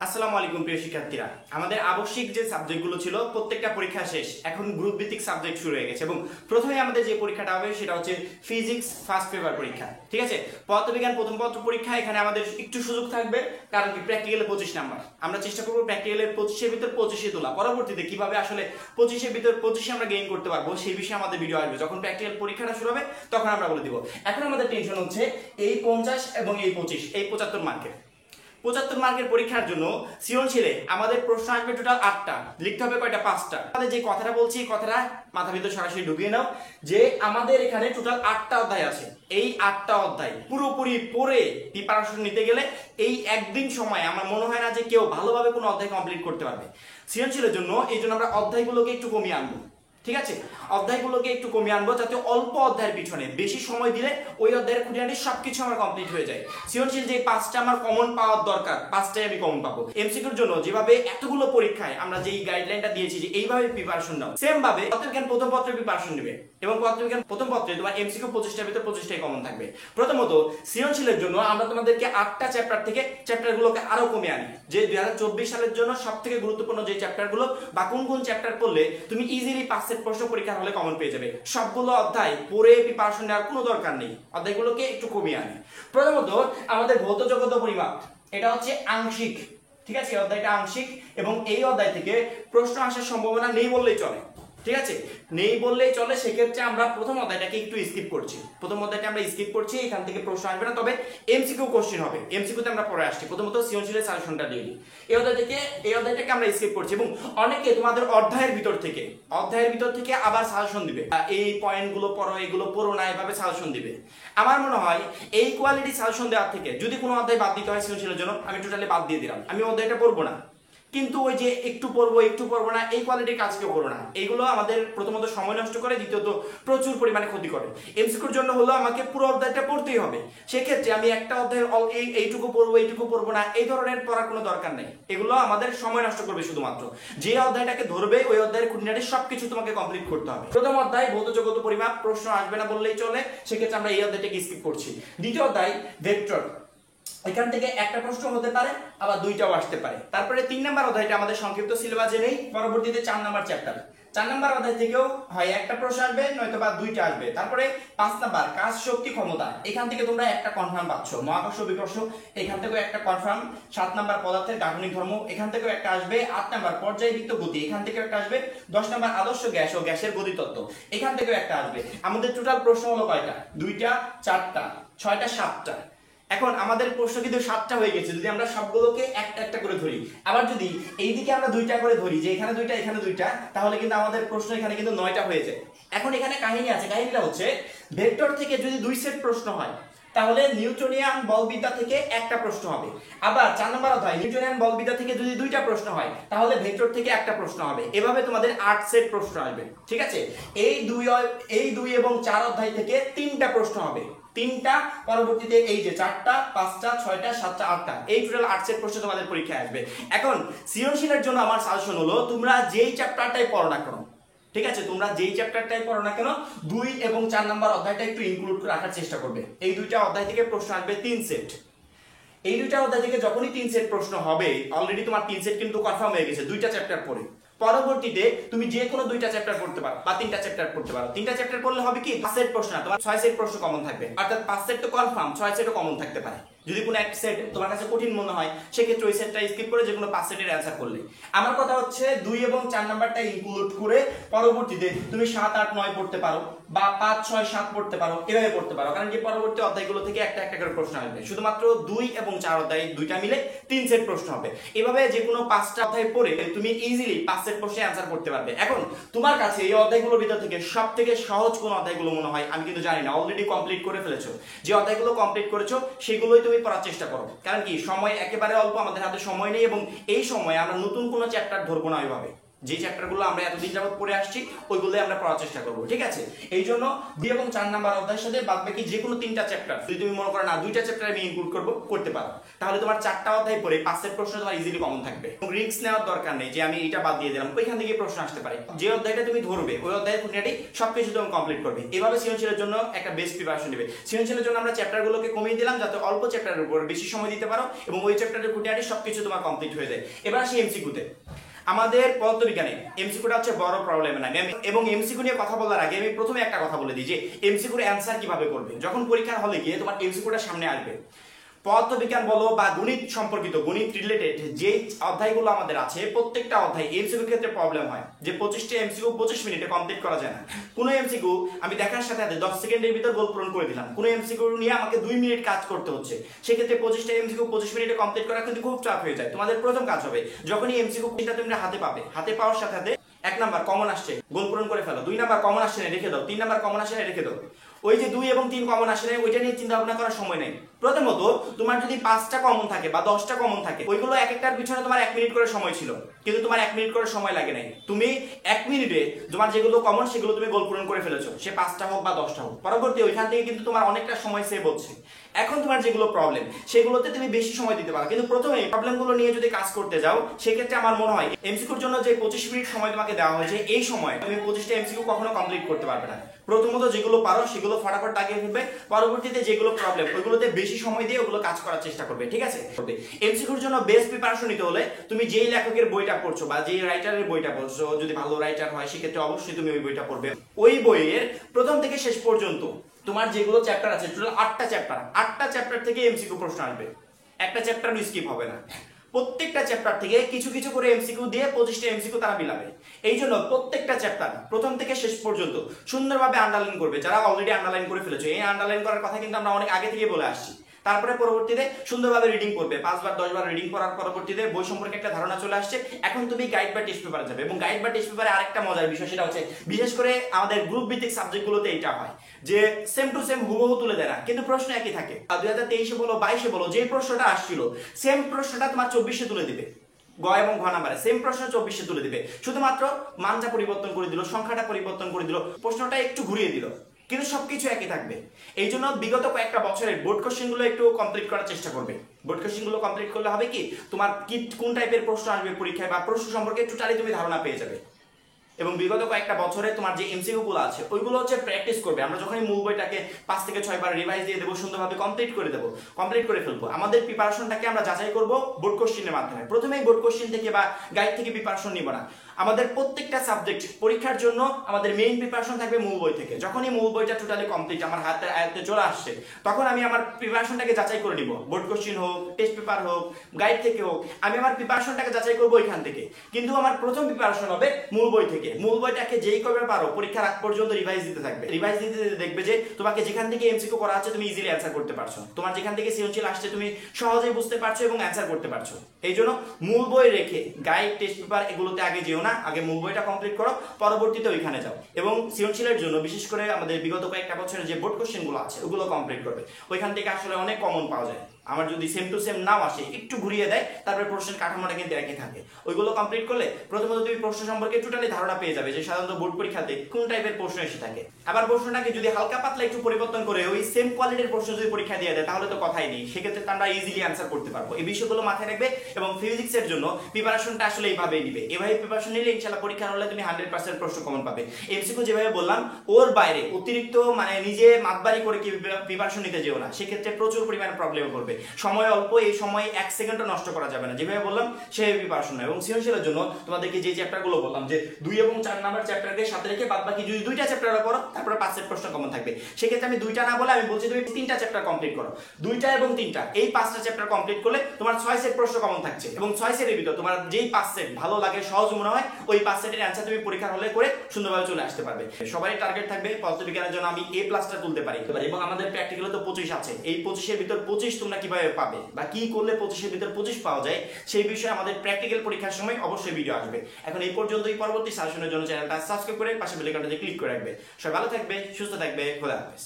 আসসালামু আলাইকুম প্রিয় শিক্ষার্থীরা, আমাদের আবশ্যিক যে সাবজেক্টগুলো ছিল প্রত্যেকটা পরীক্ষা শেষ। এখন গ্রুপ ভিত্তিক সাবজেক্ট শুরু হয়ে গেছে এবং প্রথমে আমাদের যে পরীক্ষাটা হবে সেটা হচ্ছে ফিজিক্স ফার্স্ট পেপার পরীক্ষা। ঠিক আছে, পদার্থবিজ্ঞান প্রথম পত্র পরীক্ষা। এখানে আমাদের একটু সুযোগ থাকবে, কারণ কি প্র্যাকটিক্যালে 25 নাম্বার। আমরা চেষ্টা করবো প্র্যাকটিক্যালের 25-এর ভিতর 25-এ তোলা। পরবর্তীতে কিভাবে আসলে 25-এর ভিতর 25-এ আমরা গেইন করতে পারবো সেই বিষয়ে আমাদের ভিডিও আসবে। যখন প্র্যাকটিক্যাল পরীক্ষাটা শুরু হবে তখন আমরা বলে দিব। এখন আমাদের টেনশন হচ্ছে এই 50 এবং এই 25, এই 75 মার্কের। 75 মার্কের পরীক্ষার জন্য সৃজনশীলে আমাদের প্রশ্ন আসবে টোটাল 8টা, লিখতে হবে কয়টা? 5টা। আমাদের যে কথাটা বলছি এই কথাটা মাথার ভিতর সরাসরি ঢুকিয়ে নাও যে আমাদের এখানে টোটাল 8টা অধ্যায় আছে। এই 8টা অধ্যায় পুরোপুরি পড়ে প্রিপারেশন নিতে গেলে এই একদিন সময় আমার মনে হয় না যে কেউ ভালোভাবে কোনো অধ্যায় কমপ্লিট করতে পারবে সৃজনশীলের জন্য। এই জন্য আমরা অধ্যায়গুলোকে একটু কমিয়ে আনবো। ঠিক আছে, অধ্যায়গুলোকে একটু কমিয়ে আনবো যাতে অল্প অধ্যায়ের পিছনে বেশি সময় দিলে ওই অধ্যায়ের খুঁটিনাটি সবকিছু আমার কমপ্লিট হয়ে যায়। সৃজনশীল যে 5টা আমার কমন পাওয়ার দরকার, 5টাই আমি কমন পাবো। এমসিকিউর জন্য যেভাবে এতগুলো পরীক্ষায় আমরা যেই গাইডলাইনটা দিয়েছি যে এইভাবে প্রিপারেশন নাও, সেম ভাবে পদার্থবিজ্ঞান প্রথম পত্রের প্রিপারেশন নেবে এবং পদার্থবিজ্ঞান প্রথম পত্রে তোমার এমসিকিউ 25টার ভিতর 25টাই কমন থাকবে। প্রথমত সৃজনশীলের জন্য আমরা তোমাদেরকে 8টা চ্যাপ্টার থেকে চ্যাপ্টারগুলোকে আরো কমিয়ে আনি, যে 2024 সালের জন্য সবথেকে গুরুত্বপূর্ণ যে চ্যাপ্টারগুলো বা কোন কোন চ্যাপ্টার পড়লে তুমি ইজিলি 5 সেট প্রশ্ন পরীক্ষার হলে কমন পেয়ে যাবে। সবগুলো অধ্যায় পড়ে প্রিপারেশন নেওয়ার কোনো দরকার নেই, অধ্যায়গুলোকে একটু কমিয়ে আনি। প্রথমত আমাদের ভৌত জগত পরিমাপ, এটা হচ্ছে আংশিক। ঠিক আছে, এই অধ্যায়টা আংশিক এবং এই অধ্যায় থেকে প্রশ্ন আসার সম্ভাবনা নেই বললেই চলে। ঠিক আছে, নেই বললেই চলে। সেক্ষেত্রে আমরা প্রথম অধ্যায়টাকে একটু স্কিপ করছি। প্রথম অধ্যায়টা আমরা স্কিপ করছি, এখান থেকে প্রশ্ন আসবে না, তবে এমসিকিউ কোশ্চেন হবে। এমসিকিউতে আমরা পরে আসছি। প্রথমত সৃজনশীলের সাজেশনটা দিয়ে দিই। এই অধ্যায়টাকে আমরা স্কিপ করছি এবং অনেকে তোমাদের অধ্যায়ের ভিতর থেকে আবার সাজেশন দিবে, এই পয়েন্টগুলো পড়ো, এগুলো পড়ো না, এভাবে সাজেশন দিবে। আমার মনে হয় এই কোয়ালিটি সাজেশন দেওয়ার থেকে যদি কোনো অধ্যায় বাদ দিতে হয় সৃজনশীলের জন্য, আমি টোটালি বাদ দিয়ে দিলাম, আমি অধ্যায়টা পড়বো না। কিন্তু ওই যে একটু পড়বো না, এই কোয়ালিটির কাজ কেউ করো না। এইগুলো আমাদের প্রথমত সময় নষ্ট করে, দ্বিতীয়ত প্রচুর পরিমাণে ক্ষতি করে। এমসিকিউর জন্য হলো আমাকে পুরো অধ্যায়টা পড়তেই হবে। সেক্ষেত্রে আমি একটা অধ্যায়ের এইটুকু পড়বো না, এই ধরনের পড়ার কোনো দরকার নেই। এগুলো আমাদের সময় নষ্ট করবে শুধুমাত্র। যে অধ্যায়টাকে ধরবে ওই অধ্যায়ের খুঁটিনাটি সবকিছু তোমাকে কমপ্লিট করতে হবে। প্রথম অধ্যায় ভৌত জগত পরিমাপ, প্রশ্ন আসবে না বললেই চলে, সেক্ষেত্রে আমরা এই অধ্যায়টাকে স্কিপ করছি। দ্বিতীয় অধ্যায় ভেক্টর, এখান থেকে একটা প্রশ্ন হতে পারে, আবার দুইটাও আসতে পারে। তারপরে 3 নাম্বার অধ্যায়টা আমাদের সংক্ষিপ্ত সিলেবাসে নেই, পরবর্তীতে 4 নাম্বার চ্যাপ্টার। 4 নাম্বার অধ্যায় থেকেও হয় একটা প্রশ্ন আসবে, নয়তো বা দুইটা আসবে। তারপরে 5 নাম্বার কাজ শক্তি ক্ষমতা, এখান থেকে তোমরা একটা কনফার্ম পাচ্ছ। মহাকর্ষ বিকর্ষ, এখান থেকেও একটা কনফার্ম। 7 নাম্বার পদার্থের গাঠনিক ধর্ম, এখান থেকেও একটা আসবে। 8 নাম্বার পর্যায়বৃত্ত গতি, এখান থেকেও একটা আসবে। 10 নাম্বার আদর্শ গ্যাস ও গ্যাসের গতিতত্ত্ব, এখান থেকেও একটা আসবে। আমাদের টোটাল প্রশ্ন হলো কয়টা? 2টা, 4টা, 6টা, 7টা। এখন আমাদের প্রশ্ন কিন্তু 7টা হয়ে গেছে যদি আমরা সবগুলোকে একটা একটা করে ধরি। আবার যদি এইদিকে আমরা 2টা করে ধরি, যে এখানে 2টা এখানে 2টা, তাহলে কিন্তু আমাদের প্রশ্ন এখানে কিন্তু 9টা হয়ে যায়। এখন এখানে কাহিনী আছে, কাহিনীটা হচ্ছে ভেক্টর থেকে যদি 2 সেট প্রশ্ন হয় তাহলে নিউটনিয়ান বলবিদ্যা থেকে একটা প্রশ্ন হবে। আবার 4 নম্বর অধ্যায় নিউটনিয়ান বলবিদ্যা থেকে যদি 2টা প্রশ্ন হয় তাহলে ভেক্টর থেকে একটা প্রশ্ন হবে। এভাবে তোমাদের 8 সেট প্রশ্ন আসবে। ঠিক আছে, এই 2 এবং 4 অধ্যায় থেকে 3টা প্রশ্ন হবে, 3টা। পরবর্তীতে এই যে 4টা, 5টা, 6টা, 7টা, 8টা, এই টোটাল 8 সেট প্রশ্ন তোমাদের পরীক্ষায় আসবে। এখন সৃজনশীলের জন্য আমার সাজেশন হলো তোমরা যেই চ্যাপ্টারটাই পড়ো না কেন, ঠিক আছে, তোমরা যেই চ্যাপ্টারটাই পড়ো না কেন 2 এবং 4 নাম্বার অধ্যায়টা একটু ইনক্লুড করে রাখার চেষ্টা করবে। এই 2টা অধ্যায় থেকে প্রশ্ন আসবে 3 সেট। এই 2টা অধ্যায় থেকে যখনই 3 সেট প্রশ্ন হবে, অলরেডি তোমার 3 সেট কিন্তু কনফার্ম হয়ে গেছে 2টা চ্যাপ্টার পড়ে। পরবর্তীতে তুমি যে কোনো 2টা চ্যাপ্টার পড়তে পারো বা 3টা চ্যাপ্টার পড়তে পারো। 3টা চ্যাপ্টার পড়লে হবে কি 5 সেট প্রশ্ন না, তোমার 6 সেট প্রশ্ন কমন থাকবে। অর্থাৎ 5 সেট তো কনফার্ম, 6 সেটও কমন থাকতে পারে। যদি কোনো এক সেট তোমার কাছে কঠিন মনে হয় সেক্ষেত্রে ওই সেটটা স্কিপ করে যে কোনো 5 সেটের অ্যানসার করলে। আমার কথা হচ্ছে 2 এবং 4 নাম্বারটা ইনক্লুড করে পরবর্তীতে তুমি 7, 8, 9 পড়তে পারো বা 5, 6, 7 পড়তে পারো, এভাবে পড়তে পারো। কারণ কি পরবর্তী অধ্যায়গুলো থেকে একটা একটা করে প্রশ্ন আসবে। শুধুমাত্র 2 এবং 4 অধ্যায় 2টা মিলে 3 সেট প্রশ্ন হবে। এভাবে যে কোনো 5টা অধ্যায় পড়ে তুমি ইজিলি 5 সেট প্রশ্নে অ্যানসার করতে পারবে। এখন তোমার কাছে এই অধ্যায়গুলোর ভিতর থেকে সবথেকে সহজ কোন অধ্যায়গুলো মনে হয় আমি কিন্তু জানি না, অলরেডি কমপ্লিট করে ফেলেছো। যে অধ্যায়গুলো কমপ্লিট করেছো সেগুলোই তুমি পড়ার চেষ্টা করো। কারণ কি সময় একেবারে অল্প, আমাদের হাতে সময় নেই এবং এই সময়ে আমরা নতুন কোনো চ্যাপ্টার ধরবো না ওইভাবে। যে চ্যাপ্টারগুলো আমরা এতদিন যাবত পড়ে আসছি ওইগুলোই আমরা পড়ার চেষ্টা করব, ঠিক আছে? এই জন্য 2 এবং 4 নাম্বার অধ্যায়ের সাথে বাদ বাকি যে কোনো 3টা চ্যাপ্টার যদি তুমি মনে করো না 2টা চ্যাপ্টার আমি ইনক্লুড করতে পারো, তাহলে তোমার 4টা অধ্যায় পড়ে 5 সেট প্রশ্ন তোমার ইজিলি কমন থাকবে। রিস্ক নেওয়ার দরকার নেই যে আমি এটা বাদ দিয়ে দিলাম, ওইখান থেকে প্রশ্ন আসতে পারে। যে অধ্যায়টা তুমি ধরবে ওই অধ্যায়ের খুঁটিনাটি সবকিছু তুমি কমপ্লিট করবে। এভাবে সৃজনশীলের জন্য একটা বেস্ট প্রিপারেশন নেবে। সৃজনশীলের জন্য আমরা চ্যাপ্টারগুলোকে কমিয়ে দিলাম যাতে অল্প চ্যাপ্টারের উপর বেশি সময় দিতে পারো এবং ওই চ্যাপ্টারের খুঁটিনাটি সবকিছু তোমার কমপ্লিট হয়ে যায়। এবার আসি এমসিকিউতে। আমাদের পদার্থবিজ্ঞানে এমসিকিউটা হচ্ছে বড় প্রবলেম না, এবং এমসিকিউ নিয়ে কথা বলার আগে আমি প্রথমে একটা কথা বলে দিই যে এমসিকিউর অ্যান্সার কিভাবে করবে। যখন পরীক্ষার হলে গিয়ে তোমার এমসিকিউটা সামনে আসবে, পদার্থবিজ্ঞান বলো বা গণিত সম্পর্কিত, গণিত রিলেটেড যে অধ্যায়গুলো আমাদের আছে প্রত্যেকটা অধ্যায় এমসিকিউ ক্ষেত্রে প্রবলেম হয় যে 25টা এমসিকিউ 25 মিনিটে কমপ্লিট করা যায় না। কোনো এমসিকিউ আমি দেখার সাথে সাথে 10 সেকেন্ডের ভিতর গোল পূরণ করে দিলাম, কোনো এমসিকিউ নিয়ে আমাকে 2 মিনিট কাজ করতে হচ্ছে, সেক্ষেত্রে 25টা এমসিকিউ 25 মিনিটে কমপ্লিট করা কিন্তু খুব চাপ হয়ে যায়। তোমাদের প্রথম কাজ হবে যখনই এমসিকিউটা তুমি হাতে পাবে, হাতে পাওয়ার সাথে সাথে 1 নাম্বার কমন আসছে গোল পূরণ করে ফেলো, 2 নাম্বার কমন আসছে না রেখে দাও, 3 নাম্বার কমন আসছে না রেখে দাও। ওই যে 2 এবং 3 কমন আসে না ওইটা নিয়ে চিন্তা ভাবনা করার সময় নেই। প্রথমত তোমার যদি 5টা কমন থাকে বা 10টা কমন থাকে ওইগুলো এক একটার পিছনে তোমার 1 মিনিট করে সময় ছিল, কিন্তু তোমার 1 মিনিট করে সময় লাগে নাই। তুমি 1 মিনিটে তোমার যেগুলো কমন সেগুলো তুমি গোল পূরণ করে ফেলেছো, সে 5টা হোক বা 10টা হোক। পরবর্তী ওইখান থেকে কিন্তু তোমার অনেকটা সময় সেভ হচ্ছে। এখন তোমার যেগুলো প্রবলেম সেগুলোতে তুমি বেশি সময় দিতে পারো, কিন্তু প্রথমে প্রবলেমগুলো নিয়ে যদি কাজ করতে যাও সেক্ষেত্রে আমার মনে হয় এমসিকিউর জন্য যে 25 মিনিট সময় তোমাকে দেওয়া হয়েছে এই সময় তুমি 25টা এমসিকিউ কখনো কমপ্লিট করতে পারবে না। প্রথমত যেগুলো পারো সেগুলো ফটাফট দাগিয়ে ফেলবে, পরবর্তীতে যেগুলো প্রবলেম ওইগুলোতে বেশি সময় দিয়ে ওগুলো কাজ করার চেষ্টা করবে, ঠিক আছে? এমসিকিউর জন্য বেস্ট প্রিপারেশন নিতে হলে তুমি যেই লেখকের বইটা পড়ছো বা যেই রাইটারের বইটা পড়ছো, যদি ভালো রাইটার হয় সেক্ষেত্রে অবশ্যই তুমি ওই বইটা পড়বে। ওই বইয়ের প্রথম থেকে শেষ পর্যন্ত তোমার যেগুলো চ্যাপ্টার আছে টোটাল 8টা চ্যাপ্টার থেকে এমসিকিউ প্রশ্ন আসবে, একটা চ্যাপ্টারও স্কিপ হবে না। প্রত্যেকটা চ্যাপ্টার থেকে কিছু কিছু করে এমসিকিউ দিয়ে 25টা এমসিকিউ তারা মিলাবে। এই জন্য প্রত্যেকটা চ্যাপ্টার প্রথম থেকে শেষ পর্যন্ত সুন্দরভাবে আন্ডারলাইন করবে। যারা অলরেডি আন্ডারলাইন করে ফেলেছে, এই আন্ডারলাইন করার কথা কিন্তু আমরা অনেক আগে থেকে বলে আসছি। তারপরে পরবর্তীতে সুন্দরভাবে রিডিং করবে, 5 বার 10 বার রিডিং করার পরবর্তীতে বই সম্পর্কে একটা ধারণা চলে আসছে। এখন তুমি গাইড বা টেস্ট পেপারে যাবে, এবং গাইড বা টেস্ট পেপারে আরেকটা মজার বিষয় সেটা হচ্ছে বিশেষ করে আমাদের গ্রুপ ভিত্তিক সাবজেক্টগুলোতে এটা হয় যে সেম টু সেম হুবহু তুলে দেয় না, কিন্তু প্রশ্ন একই থাকে। 2023-এ বলো 22-এ বলো যে প্রশ্নটা আসছিল সেম প্রশ্নটা তোমার 24-এ তুলে দিবে। গ এবং ঘ নাম্বারে সেম প্রশ্ন 24-এ তুলে দিবে, শুধুমাত্র মানটা পরিবর্তন করে দিল, সংখ্যাটা পরিবর্তন করে দিল, প্রশ্নটা একটু ঘুরিয়ে দিল, কিন্তু সবকিছু একই থাকবে। এই জন্য বিগত কয়েকটা বছরের বোর্ড কোশ্চেন গুলো একটু কমপ্লিট করার চেষ্টা করবে। বোর্ড কোশ্চেন গুলো কমপ্লিট করলে হবে কি তোমার কি কোন টাইপের প্রশ্ন আসবে পরীক্ষায় বা প্রশ্ন সম্পর্কে টোটালি তুমি ধারণা পেয়ে যাবে। এবং বিগত কয়েকটা বছরে তোমার যে এমসিকিউ গুলো আছে ওইগুলো হচ্ছে প্র্যাকটিস করবে। আমরা যখনই মূল বইটাকে 5 থেকে 6 বার রিভাইজ দিয়ে দেবো, সুন্দরভাবে কমপ্লিট করে ফেলবো। আমাদের প্রিপারেশনটাকে আমরা যাচাই করব বোর্ড কোশ্চেনের মাধ্যমে। প্রথমেই বোর্ড কোশ্চেন থেকে বা গাইড থেকে প্রিপারেশন নিব না। আমাদের প্রত্যেকটা সাবজেক্ট পরীক্ষার জন্য আমাদের মেইন প্রিপারেশন থাকবে মূল বই থেকে। যখনই মূল বইটা টোটালি কমপ্লিট আমার আয়ত্তে চলে আসছে তখন আমি আমার প্রিপারেশনটাকে যাচাই করে নিব। বোর্ড কোশ্চেন হোক, টেস্ট পেপার হোক, গাইড থেকে হোক, আমি আমার প্রিপারেশনটাকে যাচাই করবো ওইখান থেকে। কিন্তু আমার প্রথম প্রিপারেশন হবে মূল বই থেকে। মূল বইটাকে যেই কবে পারো পরীক্ষার আগ পর্যন্ত রিভাইজ দিতে থাকবে। রিভাইজ দিতে দেখবে যে তোমাকে যেখান থেকে এমসিকিউ করা আছে তুমি ইজিলি অ্যান্সার করতে পারছো, তোমার যেখান থেকে সৃজনশীল আসছে তুমি সহজেই বুঝতে পারছো এবং অ্যান্সার করতে পারছো। এই জন্য মূল বই রেখে গাইড, টেস্ট পেপার এগুলোতে আগে যেও না, আগে মূল বইটা কমপ্লিট করো, পরবর্তীতে ওইখানে যাও। এবং সৃজনশীলের জন্য বিশেষ করে আমাদের বিগত কয়েকটা বছরের যে বোর্ড কোশ্চেন গুলো আছে ওগুলো কমপ্লিট করবে। ওইখান থেকে আসলে অনেক কমন পাওয়া যায়। আমার যদি সেম টু সেম নাও আসে একটু ঘুরিয়ে দেয়, তারপরে প্রশ্নের কাঠামোটা কিন্তু একই থাকে। ওইগুলো কমপ্লিট করলে প্রথমত তুমি প্রশ্ন সম্পর্কে টোটালি ধারণা পেয়ে যাবে যে সাধারণত বোর্ড পরীক্ষাতে কোন টাইপের প্রশ্ন এসে থাকে। আবার প্রশ্নটাকে যদি হালকা পাতলা একটু পরিবর্তন করে ওই সেম কোয়ালিটির প্রশ্ন যদি পরীক্ষা দিয়ে দেয় তাহলে তো কথাই নেই, সেক্ষেত্রে আমরা ইজিলি অ্যান্সার করতে পারবো। এই বিষয়গুলো মাথায় রাখবে এবং ফিজিক্সের জন্য প্রিপারেশনটা আসলে এইভাবেই নিবে। এভাবে প্রিপারেশন নিলে ইনশাআল্লাহ পরীক্ষার হলে তুমি 100% প্রশ্ন কমন পাবে। এমসিকিউ যেভাবে বললাম ওর বাইরে অতিরিক্ত মানে নিজে মাতবাড়ি করে কি প্রিপারেশন নিতে যেও না, সেক্ষেত্রে প্রচুর পরিমাণে প্রবলেম করবে। সময় অল্প, এই সময় 1 সেকেন্ডও নষ্ট করা যাবে না। যেভাবে বললাম সেভাবে প্রিপারেশন নেয়। এবং সৃজনশীলের জন্য তোমাদেরকে যে চ্যাপ্টারগুলো বললাম যে 2 এবং 4 নাম্বার চ্যাপ্টারকে সাথে রেখে বাদ বাকি যদি 2টা চ্যাপ্টার পড়ো তারপরে 5 সেট প্রশ্ন কমন থাকবে। সেক্ষেত্রে আমি 2টা না বলে আমি বলছি তুমি 3টা চ্যাপ্টার কমপ্লিট করো। 2টা এবং 3টা এই 5টা চ্যাপ্টার কমপ্লিট করলে তোমার 6 সেট প্রশ্ন কমন থাকছে এবং 6 সেটের ভিতর তোমার যেই 5 সেট ভালো লাগে, সহজ মনে হয়, ওই 5 সেটের অ্যানসার তুমি পরীক্ষার হলে করে সুন্দরভাবে চলে আসতে পারবে। সবারই টার্গেট থাকবে পদার্থবিজ্ঞানের জন্য আমি A+টা তুলতে পারি। এবং আমাদের প্র্যাকটিক্যালে তো 25 আছে। এই 25-এর ভিতর 25 তোমরা কিভাবে পাবে বা কি করলে 25-এর ভিতর 25 পাওয়া যায় সেই বিষয়ে আমাদের প্র্যাকটিক্যাল পরীক্ষার সময় অবশ্যই ভিডিও আসবে। এখন এই পর্যন্তই। পরবর্তী সাজেশনের জন্য চ্যানেলটা সাবস্ক্রাইব করে পাশে বেল আইকনটাতে ক্লিক করে রাখবে। সবাই ভালো থাকবে, সুস্থ থাকবে, খোদা হাফেজ।